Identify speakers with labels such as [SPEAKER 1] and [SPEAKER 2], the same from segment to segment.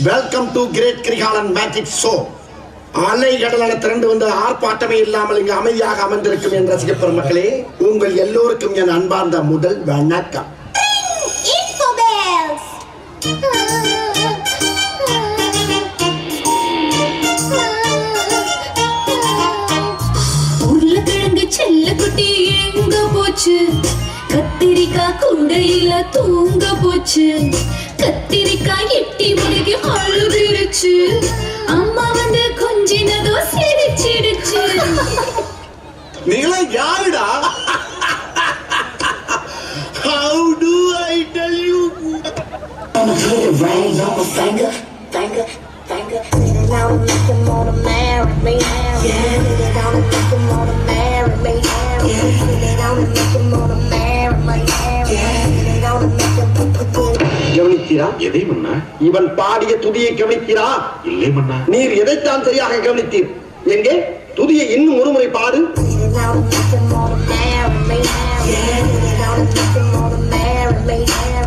[SPEAKER 1] Welcome to great Kirikalan magic show. அலைகடலான திரண்டு வந்து ஆர்ப்பாட்டமே இல்லாமல் இங்கு அமைதியாக அமர்ந்திருக்கும் என் ரசிக பெருமக்களே, உங்கள் எல்லோருக்கும் என் அன்பார்ந்த முதல் வணக்கம்.
[SPEAKER 2] உருளைக்கிழங்கு செல்லக்குட்டி எங்க போச்சு? கத்திரிக்காய் கூடையில தூங்க போச்சு. கத்திரிக்காய் எட்டி முருகி அழுதுருச்சு. அம்மா வந்து கொஞ்சினதோ சிரிச்சிடுச்சு.
[SPEAKER 1] நீங்களா யாருடா? How do I tell you?
[SPEAKER 3] I'ma put it right on my finger, finger, finger. Sit it down and make them wanna marry me. Yeah, sit it down and make them wanna marry me. Yeah, sit it down and make them wanna marry me. Yeah, sit it down and make them
[SPEAKER 1] கவனித்தீரா?
[SPEAKER 4] எதை மன்னா?
[SPEAKER 1] இவன் பாடிய துதியை கவனித்தீரா?
[SPEAKER 4] இல்லை மன்னா.
[SPEAKER 1] நீர் எதைத்தான் சரியாக கவனித்தீர்? எங்கே துதியை இன்னும் ஒருமுறை பாடு.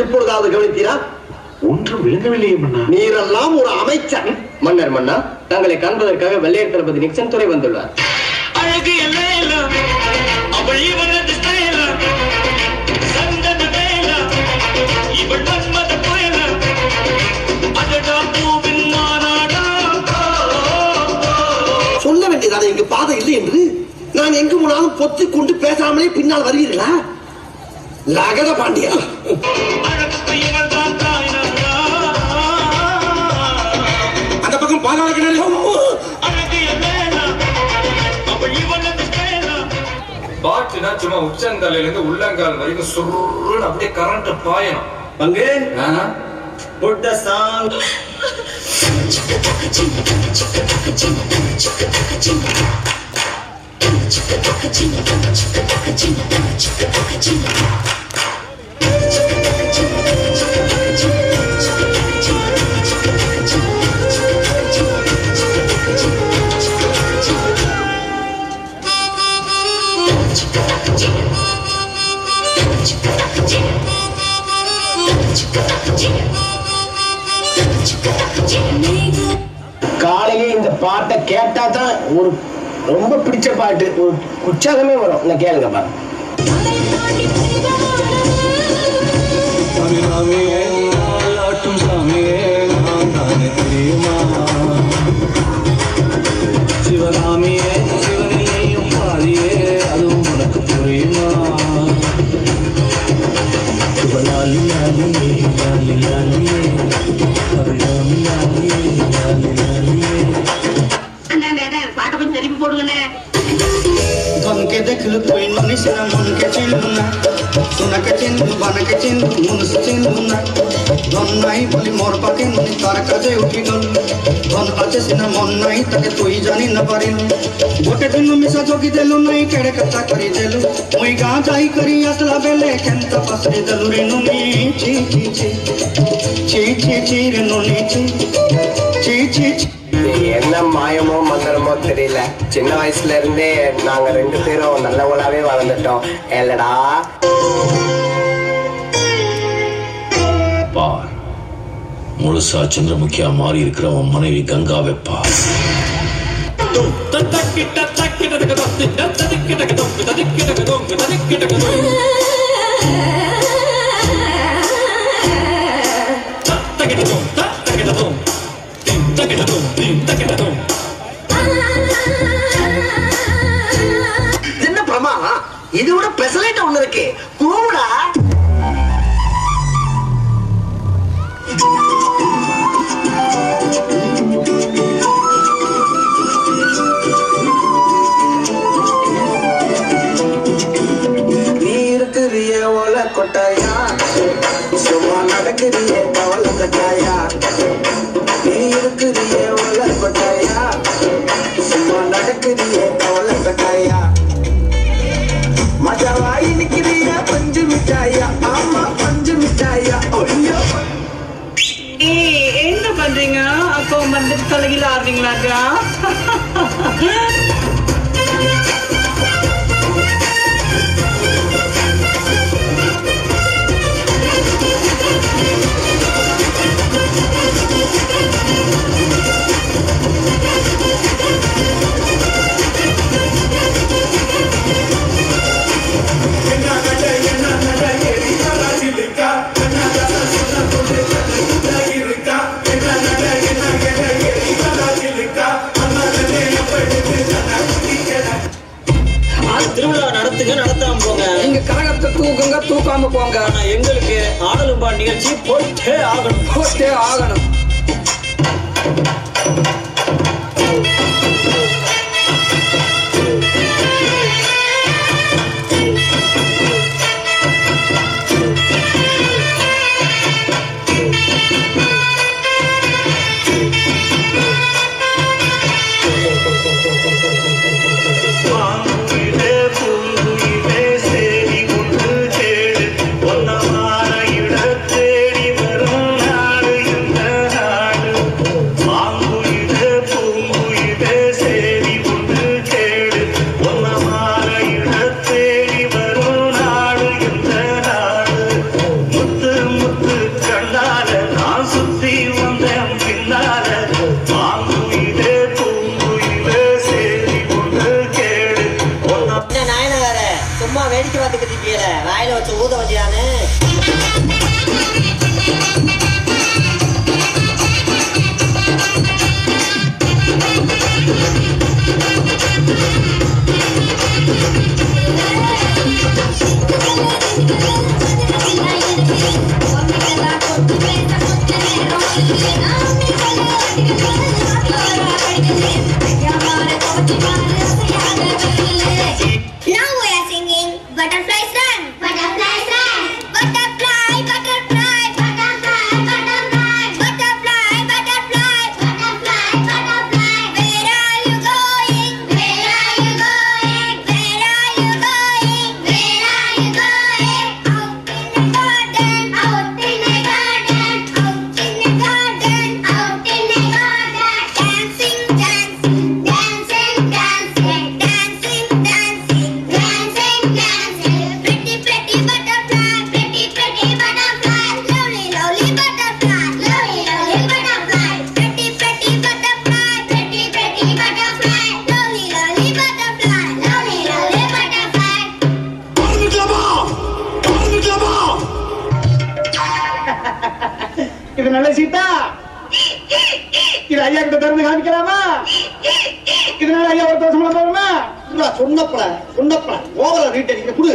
[SPEAKER 1] எப்பொழுதாவது கவனித்தீரா?
[SPEAKER 4] ஒன்றும் விளங்கவில்லையே மன்னா.
[SPEAKER 1] நீரெல்லாம் ஒரு அமைச்சன்.
[SPEAKER 5] மன்னர் மன்னா, தங்களை காண்பதற்காக வெள்ளையர் தளபதி நிக்சன் துறை வந்துள்ளார்.
[SPEAKER 6] அழகு எல்லாம் அவள் இவனது ஸ்டைல சந்தன வேல இவள் மன்மத புயல அடடா பூவின் மாநாடா.
[SPEAKER 1] சொல்ல வேண்டியதான இங்கு பாதை இல்லை என்று. நான் எங்கு போனாலும் பொத்திக் கொண்டு பேசாமலே பின்னால் வருவீர்களா? லகத பாண்டியா,
[SPEAKER 6] அழகுக்கு இவள் தான் தாய்நாடா.
[SPEAKER 1] அந்த பக்கம் பாதாள கிணறு.
[SPEAKER 6] அழகு எல்லாம் அவள் இவனது ஸ்டைல.
[SPEAKER 7] பாட்டுனா சும்மா உச்சந்தலையில இருந்து உள்ளங்கால் வரைக்கும் சுருன்னு அப்படியே கரண்ட் பாயணும்.
[SPEAKER 5] பங்கு
[SPEAKER 7] புட் த சாங்.
[SPEAKER 5] காலையிலே இந்த பாட்டை கேட்டா தான் ஒரு ரொம்ப பிடிச்ச பாட்டு, ஒரு உற்சாகமே வரும். நான் கேளுங்க பாருங்க.
[SPEAKER 6] சிவகாமியே சிவனையும் பாதியே அதுவும் உனக்கு புரியுமா? லாலி லாலியே லாலி லாலியே அபிராமி லாலியே லாலி லாலியே.
[SPEAKER 3] பாட்டை கொஞ்சம் திருப்பி போடுங்கண்ணே.
[SPEAKER 8] ধনকে দেখলু তুই মনীষা মনকে চিনলু না, সোনাকে চিনলু বানাকে চিনলু মনুষ চিনলু না। ধন নাই বলি মোর পাকে মনি তার কাজে উঠি গল। ধন আছে সিনা মন নাই তাকে তুই জানি না পারিলু। গোটে দিন মিশা যোগি দেলু নাই কেড়ে কথা করি দেলু। মুই গা যাই করি আসলা বেলে কেন্ত পাসরি দেলু রে নুনি। ছি ছি ছি ছি ছি ছি রে নুনি ছি ছি ছি ছি.
[SPEAKER 5] என்ன மாயமோ மந்திரமோ தெரியல, சின்ன வயசுல இருந்தே நாங்க ரெண்டு பேரும் நல்லவங்களாவே வளர்ந்துட்டோம் இல்லடா.
[SPEAKER 9] பார், முழுசா சந்திரமுகியா மாறி இருக்கிற உன் மனைவி கங்காவை பார்.
[SPEAKER 1] என்ன பிரமாதம்? இது விட பெசலைட் ஒண்ணு இருக்கு, கூடா.
[SPEAKER 8] நீ இருக்கிறிய ஓல கொட்டாயா, சும்மா நடக்கிறிய கவலை கட்டாயா. நீ இருக்கிறிய ஓல கொட்டாயா, சும்மா நடக்கிறிய கவலை கட்டாயா. மஜாவாய் நிக்கிறிய பஞ்சு மிட்டாயா, ஆமா பஞ்சு மிட்டாயா. ஒய்யோ
[SPEAKER 10] என்ன பண்றீங்க? அப்போ வந்து தலையில ஆடுறீங்களாக்கா? தூக்குங்க தூக்காம போங்க. ஆனா எங்களுக்கு ஆடலும்பா நிகழ்ச்சி போட்டே ஆகணும்.
[SPEAKER 11] வேடிக்கை பார்த்துக்கிட்டு இருக்கீல, வாயில வச்சு ஊத வச்சியானு.
[SPEAKER 3] Butterflies run, butterflies run, butterfly, butterfly, butterfly, butterfly, butterfly, butterfly, butterfly, butterfly. Where are you going? Where are you going? Where are you going? Where are you going? Out in the garden, out in the garden, out in the garden, out in the garden. Dancing, dancing, dancing, dancing, dancing, dancing, dancing, dancing. Pretty, pretty butterfly, pretty, pretty butterfly, lovely, lovely butterfly, lovely, lovely butterfly, pretty, pretty butterfly, pretty, pretty butterfly, lovely, lovely butterfly, lovely, lovely butterfly.
[SPEAKER 10] இது நல்ல சீட்டா. இது ஐயா கிட்ட திறந்து காமிக்கலாமா? இதனால ஐயா ஒரு தோசை போடுமா?
[SPEAKER 1] சொன்னப்பட ஓவரா ரீட் அடிக்கிற குடு.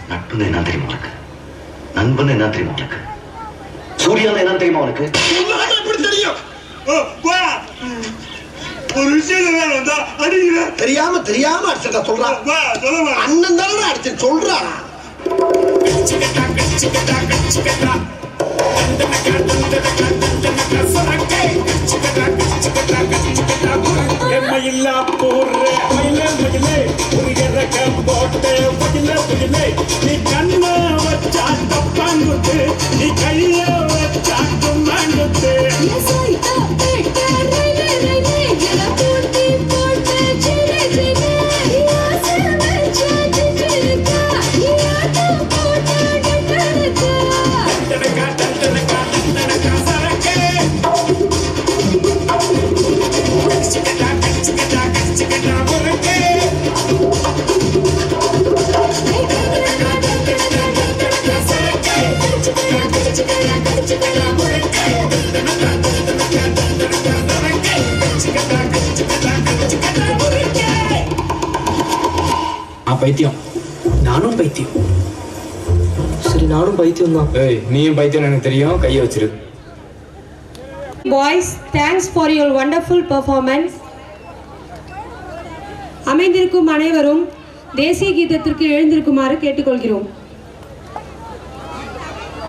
[SPEAKER 9] நட்புன்னு என்ன தெரியுமா உனக்கு? நண்பன் என்ன தெரியுமா உனக்கு? சூர்யான்னு என்ன தெரியுமா உனக்கு?
[SPEAKER 6] ஒரு விஷயம்
[SPEAKER 1] தெரியாம அடிச்சா சொல்றான். அண்ணன் தானே அடிச்சு சொல்றான்.
[SPEAKER 6] நீ கண்ண வச்சா தப்பாங்குத்து, நீ கைய வச்சா தும்மாங்குத்து.
[SPEAKER 10] பைத்தியம், நானும் பைத்தியம்.
[SPEAKER 11] சரி, நானும் பைத்தியம் தான்.
[SPEAKER 7] ஏய், நீயும் பைத்தியம் எனக்கு தெரியும். கையை வச்சிரு.
[SPEAKER 12] Boys, thanks for your wonderful performance. அமைந்திருக்கும் அனைவரும் தேசிய கீதத்திற்கு எழுந்திருக்குமாறு கேட்டுக்கொள்கிறோம்.